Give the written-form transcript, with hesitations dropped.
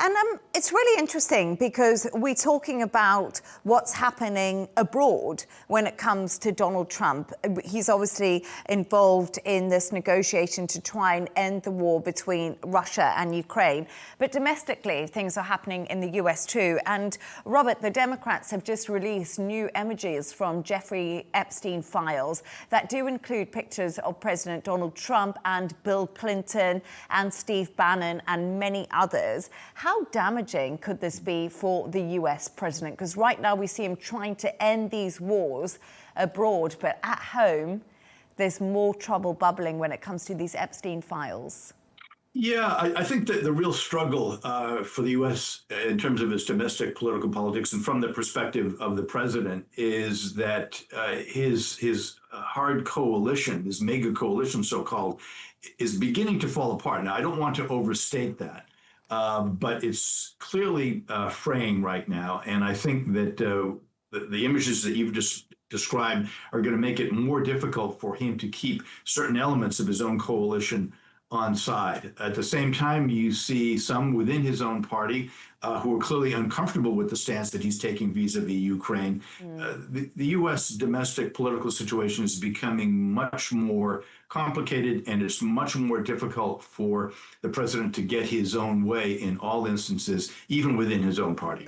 And it's really interesting because we're talking about what's happening abroad when it comes to Donald Trump. He's obviously involved in this negotiation to try and end the war between Russia and Ukraine. But domestically, things are happening in the US too. And Robert, the Democrats have just released new images from Jeffrey Epstein files that do include pictures of President Donald Trump and Bill Clinton and Steve Bannon and many others. How damaging could this be for the US president? Because right now we see him trying to end these wars abroad, but at home, there's more trouble bubbling when it comes to these Epstein files. Yeah, I think that the real struggle for the U.S. in terms of its domestic political politics and from the perspective of the president is that his hard coalition, his mega coalition, so-called, is beginning to fall apart. Now, I don't want to overstate that, but it's clearly fraying right now. And I think that the images that you've just described are going to make it more difficult for him to keep certain elements of his own coalition on side. At the same time, you see some within his own party who are clearly uncomfortable with the stance that he's taking vis-a-vis Ukraine. The U.S. domestic political situation is becoming much more complicated, and it's much more difficult for the president to get his own way in all instances, even within his own party.